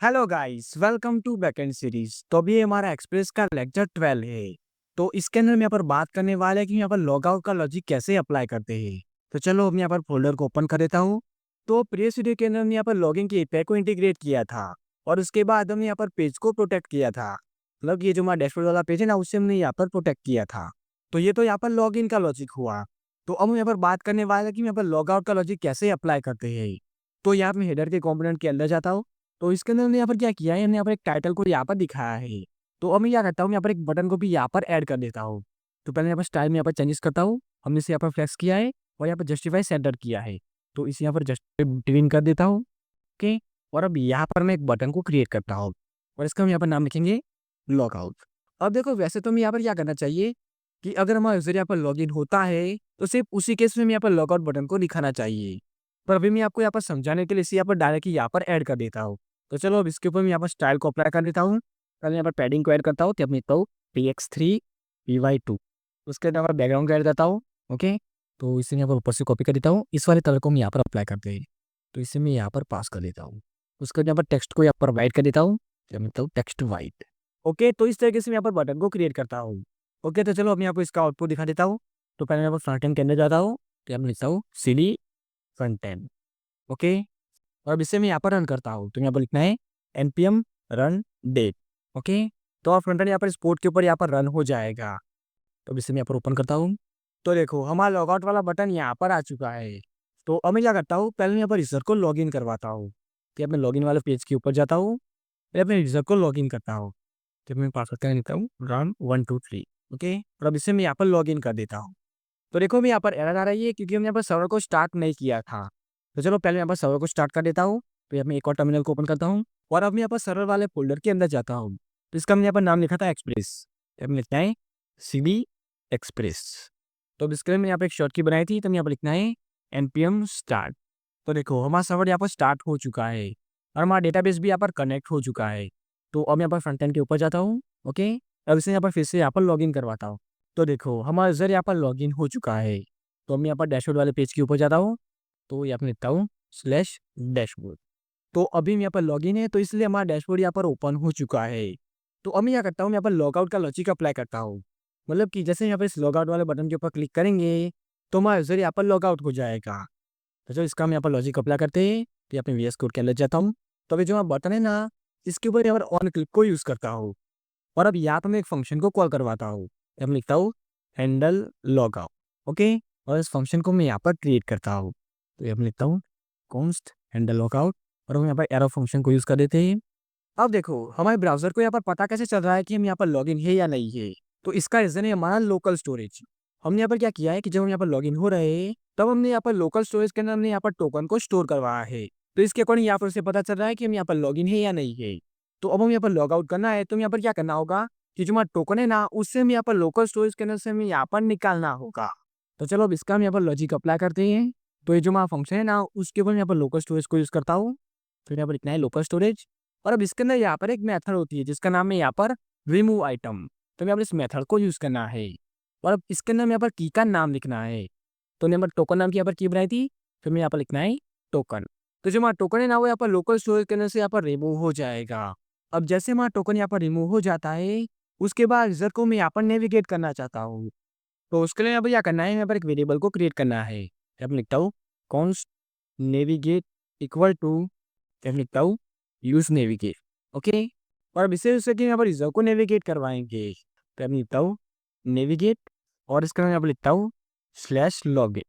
Hello guys, welcome to backend series. तो अभी हमारा एक्सप्रेस का लेक्चर 12 है। तो इसके अंदर हम यहाँ पर बात करने वाले हैं कि यहाँ पर लॉग आउट का लॉजिक कैसे अप्लाई करते हैं। तो चलो हम यहाँ पर फोल्डर को ओपन कर देता हूँ। तो प्रीवियस वीडियो के अंदर हमने यहाँ पर लॉगिन की एपीआई को इंटीग्रेट किया था और उसके बाद हमने यहाँ पर पेज को प्रोटेक्ट किया था। मतलब ये जो हमारा डैशबोर्ड वाला पेज है ना, उससे हमने यहाँ पर प्रोटेक्ट किया था। तो ये तो यहाँ पर लॉग इन का लॉजिक हुआ। तो अब हम यहाँ पर बात करने वाले हैं कि यहाँ पर लॉग आउट का लॉजिक कैसे अप्लाई करते हैं। तो यहाँ मैं हेडर के कॉम्पोनेंट के अंदर जाता हूँ। तो इसके अंदर हमने यहाँ पर क्या किया है, हमने यहाँ पर एक टाइटल को यहाँ पर दिखाया है। तो अब मैं क्या करता हूँ, यहाँ पर एक बटन को भी यहाँ पर ऐड कर देता हूँ। तो पहले यहाँ पर स्टाइल में यहाँ पर चेंजेस करता हूँ। हमने इसे यहाँ पर फ्लेक्स किया है और यहाँ पर जस्टिफाई सेंटर किया है। तो इसे यहाँ पर जस्टिफाई ट्विन कर देता हूँ। ओके। और अब यहाँ पर मैं एक बटन को क्रिएट करता हूँ और इसका हम यहाँ पर नाम लिखेंगे लॉग आउट। अब देखो, वैसे तो हमें यहाँ पर क्या करना चाहिए कि अगर हमारा यूजर यहाँ पर लॉग इन होता है तो सिर्फ उसी केस में हमें यहाँ पर लॉग आउट बटन को दिखाना चाहिए। पर अभी मैं आपको यहाँ पर समझाने के लिए इसे यहाँ पर डायरेक्टली यहाँ पर ऐड कर देता हूँ। तो चलो अब इसके ऊपर मैं यहाँ पर स्टाइल को अप्लाई कर देता हूँ। पहले यहाँ पर पैडिंग को ऐड करता हूँ, तो अब लिखता हूँ px3 py2। उसके बाद यहाँ पर बैकग्राउंड को ऐड करता हूँ। ओके। तो इसे यहाँ पर ऊपर से कॉपी कर देता हूँ। इस वाले कलर को हम यहाँ पर अप्लाई करते हैं। तो इसे मैं यहाँ पर पास कर देता हूँ। उसके बाद यहाँ पर टेक्स्ट को यहाँ पर वाइट कर देता हूँ। जब लिखता हूँ टेक्स्ट वाइट। ओके। तो इस तरीके से मैं यहाँ पर बटन को क्रिएट करता हूँ। ओके। तो चलो अब मैं यहाँ पर इसका आउटपुट दिखा देता हूँ। तो पहले यहाँ पर फ्रंट एंड के अंदर जाता हूँ। तो यहाँ पर लिखता हूँ सिली फ्रंट एंड। ओके। और अब इसे मैं यहाँ पर रन करता हूँ। तो यहाँ पर लिखना है npm run date। ओके। तो आप फ्रंट एंड यहाँ पर स्पोर्ट के ऊपर यहाँ पर रन हो जाएगा। तो अब इसे मैं यहाँ पर ओपन करता हूँ। तो देखो, हमारा लॉगआउट वाला बटन यहाँ पर आ चुका है। तो अब मैं क्या करता हूँ, पहले मैं यहाँ पर यूजर को लॉग इन करवाता हूँ। तो अपने लॉगिन वाले पेज के ऊपर जाता हूँ। फिर अपने यूजर को लॉग इन करता हूँ। तो मैं पासवर्ड का लिखता हूँ run123। ओके। और अब इसे मैं यहाँ पर लॉग इन कर देता हूँ। तो देखो, मैं यहाँ पर एरर आ रही है क्योंकि हमने यहाँ पर सर्वर को स्टार्ट नहीं किया था। तो चलो पहले यहाँ पर सर्वर को स्टार्ट कर देता हूँ। फिर मैं एक और टर्मिनल को ओपन करता हूँ और अब मैं यहाँ पर सर्वर वाले फोल्डर के अंदर जाता हूँ। तो इसका हमने यहाँ पर नाम लिखा था एक्सप्रेस। तो हमने लिखना है सीडी एक्सप्रेस। तो अब इसके लिए मैंने यहाँ पर एक शॉर्ट की बनाई थी। तो यहाँ पर लिखना है npm स्टार्ट। तो देखो, हमारा सर्वर यहाँ पर स्टार्ट हो चुका है और हमारा डेटाबेस भी यहाँ पर कनेक्ट हो चुका है। तो अब यहाँ पर फ्रंट एंड के ऊपर जाता हूँ। ओके। अब इसे यहाँ पर फिर से यहाँ पर लॉग इन करवाता हूँ। तो देखो, हमारा यूजर यहाँ पर लॉगिन हो चुका है। तो मैं यहाँ पर डैशबोर्ड वाले पेज के ऊपर जाता हूँ। तो यहाँ पर लिखता हूँ /डैशबोर्ड। तो अभी मैं यहाँ पर लॉगिन है, तो इसलिए हमारा डैशबोर्ड यहाँ पर ओपन हो चुका है। तो अब मैं क्या करता हूँ, यहाँ पर लॉगआउट का लॉजिक अप्लाई करता हूँ। मतलब कि जैसे यहाँ पर इस लॉगआउट वाले बटन के ऊपर क्लिक करेंगे तो हमारा यूजर यहाँ पर लॉगआउट हो जाएगा। तो जो इसका हम यहाँ पर लॉजिक अप्लाई करते हैं, तो यहाँ पे VS कोड के अंदर जाता हूँ। तो अभी जो हमारा बटन है ना, इसके ऊपर यहाँ पर ऑन क्लिक को यूज़ करता हूँ। और अब यहाँ पर मैं एक फंक्शन को कॉल करवाता हूँ। अब लिखता हूँ हैंडल लॉगआउट। ओके। और इस फंक्शन को मैं यहाँ पर क्रिएट करता हूँ। तो यहाँ पर लिखता हूँ कॉन्स्ट हैंडल लॉगआउट और हम यहाँ पर एरो फंक्शन को यूज़ कर देते हैं। अब देखो, हमारे ब्राउजर को यहाँ पर पता कैसे चल रहा है कि हम यहाँ पर लॉगिन है या नहीं है। तो इसका रीजन है हमारा लोकल स्टोरेज। हमने यहाँ पर क्या किया है कि जब हम यहाँ पर लॉगिन हो रहे हैं तब हमने यहाँ पर लोकल स्टोरेज के अंदर हमने यहाँ पर टोकन को स्टोर करवाया है। तो इसके अकॉर्डिंग यहाँ पर उसे पता चल रहा है कि हम यहाँ पर लॉगिन है या नहीं है। तो अब हम यहाँ पर लॉग आउट करना है, तो यहाँ पर क्या करना होगा कि जो हमारा टोकन है ना, उससे हम यहाँ पर लोकल स्टोरेज के अंदर से हमें यहाँ पर निकालना होगा। तो चलो अब इसका हम यहाँ पर लॉजिक अप्लाई करते हैं। तो ये जो हमारा फंक्शन है ना, उसके ऊपर यहाँ पर लोकल स्टोरेज को यूज़ करता हूँ। फिर यहाँ पर लिखना है लोकल स्टोरेज। और अब इसके अंदर यहाँ पर एक मेथड होती है जिसका नाम है यहाँ पर रिमूव आइटम। तो यहाँ पर इस मेथड को यूज़ करना है और अब इसके अंदर यहाँ पर की का नाम लिखना है। तो यहाँ पर टोकन नाम की यहाँ पर की बनाई थी, फिर मैं यहाँ पर लिखना है टोकन। तो जो हमारा टोकन है ना, वो यहाँ पर लोकल स्टोरेज के अंदर से यहाँ पर रिमूव हो जाएगा। अब जैसे हमारा टोकन यहाँ पर रिमूव हो जाता है, उसके बाद यूजर को मैं यहाँ पर नेविगेट करना चाहता हूँ। तो उसके लिए यहाँ पर क्या करना है, यहाँ पर एक वेरिएबल को क्रिएट करना है। यहाँ पर लिखता हूँ कॉन्स्ट नेविगेट इक्वल टू, यहाँ लिखता हूँ यूज नेविगेट। ओके। और अब इसे उससे कि यहाँ पर यूजर को नेविगेट करवाएंगे। तो यहाँ लिखता हूँ नेविगेट और इसका यहाँ पर लिखता हूँ /login।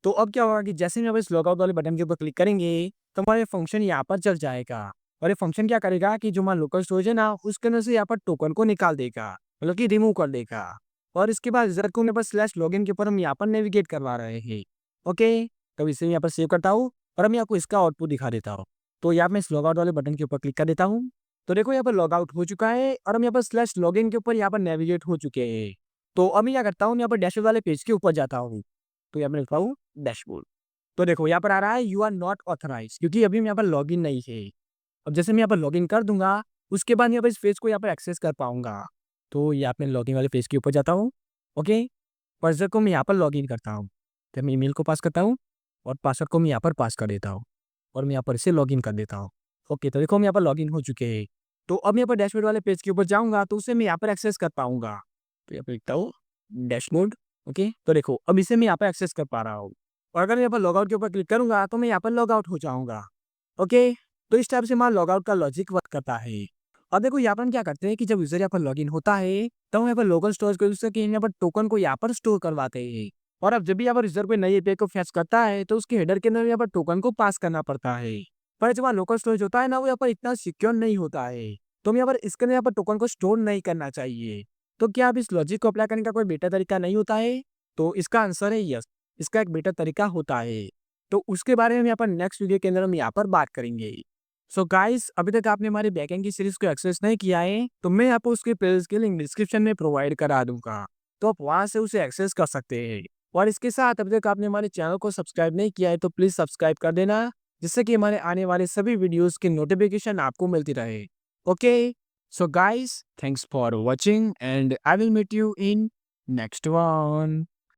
तो अब क्या होगा कि जैसे हम यहाँ पर इस लॉगआउट वाले बटन के ऊपर क्लिक करेंगे तो हमारे फंक्शन यहाँ पर चल जाएगा। और ये फंक्शन क्या करेगा कि जो हमारा लोकल स्टोरेज है ना, उसके अंदर से यहाँ पर टोकन को निकाल देगा, मतलब कि रिमूव कर देगा। और इसके बाद यूजर को मेरे पास /login के ऊपर हम यहाँ पर नेविगेट करवा रहे हैं। ओके। तो इसे यहाँ पर सेव करता हूँ और मैं आपको इसका आउटपुट दिखा देता हूँ। तो यहाँ मैं इस लॉगआउट वाले बटन के ऊपर क्लिक कर देता हूँ। तो देखो, यहाँ पर लॉग आउट हो चुका है और हम यहाँ पर /login के ऊपर यहाँ पर नेविगेट हो चुके हैं। तो अब मैं क्या करता हूँ, यहाँ पर डैशबोर्ड वाले पेज के ऊपर जाता हूँ। तो यहाँ पर लिखता हूँ डैशबोर्ड। तो देखो, यहाँ पर आ रहा है यू आर नॉट ऑथराइज, क्योंकि अभी हम यहाँ पर लॉगिन नहीं है। अब जैसे मैं यहाँ पर लॉगिन कर दूंगा, उसके बाद यहाँ पर इस पेज को यहाँ पर एक्सेस कर पाऊंगा। तो यहाँ पे लॉगिन वाले पेज के ऊपर जाता हूँ। ओके। पासवर्ड को मैं यहाँ पर लॉगिन करता हूँ। तो मैं ईमेल को पास करता हूँ और पासवर्ड को मैं यहाँ पर पास कर देता हूँ और मैं यहाँ पर इसे लॉगिन कर देता हूँ। ओके, तो देखो हम यहाँ पर लॉगिन हो चुके हैं। तो अब मैं यहाँ पर डैशबोर्ड वाले पेज के ऊपर जाऊँगा तो उसे मैं यहाँ पर एक्सेस कर पाऊँगा। तो यहाँ पे लिखता हूँ डैशबोर्ड। ओके, तो देखो अब इसे मैं यहाँ पे एक्सेस कर पा रहा हूँ। और अगर मैं यहाँ पर लॉगआउट के ऊपर क्लिक करूँगा तो मैं यहाँ पर लॉगआउट हो जाऊँगा। ओके, तो इस टाइप से हमारा लॉगआउट का लॉजिक वर्क करता है। अब देखो यहाँ पर हम क्या करते हैं कि जब यूज़र यहाँ पर लॉगिन होता है, तो हम यहाँ पर लोकल स्टोरेज को यूज़ करके यहाँ पर टोकन को यहाँ पर स्टोर करवाते हैं। और अब जब भी यहाँ पर यूज़र कोई नई एपीआई को फेच करता है, तो उसके हेडर के अंदर यहाँ पर टोकन को पास करना पड़ता है। पर जो वहाँ लोकल स्टोरेज होता है ना, वो यहाँ पर इतना सिक्योर नहीं होता है। तो हम यहाँ पर इसके अंदर यहाँ पर टोकन को स्टोर नहीं करना चाहिए। तो क्या अब इस लॉजिक को अप्लाई करने का कोई बेटर तरीका नहीं होता है? तो इसका आंसर है यस, इसका एक बेटर तरीका होता है। तो उसके बारे में हम यहाँ पर नेक्स्ट वीडियो के अंदर हम यहाँ पर बात करेंगे। सो गाइस, अभी तक आपने हमारे बैकएंड की सीरीज को एक्सेस नहीं किया है, तो मैं आपको उसके प्लेलिस्ट की लिंक डिस्क्रिप्शन में प्रोवाइड करा दूंगा। तो आप वहां से उसे एक्सेस कर सकते हैं। और इसके साथ अभी तक आपने हमारे चैनल को सब्सक्राइब नहीं किया है तो प्लीज सब्सक्राइब कर देना, जिससे कि हमारे आने वाले सभी वीडियोस की नोटिफिकेशन आपको मिलती रहे। Okay, so guys, thanks for watching and I will meet you in next one.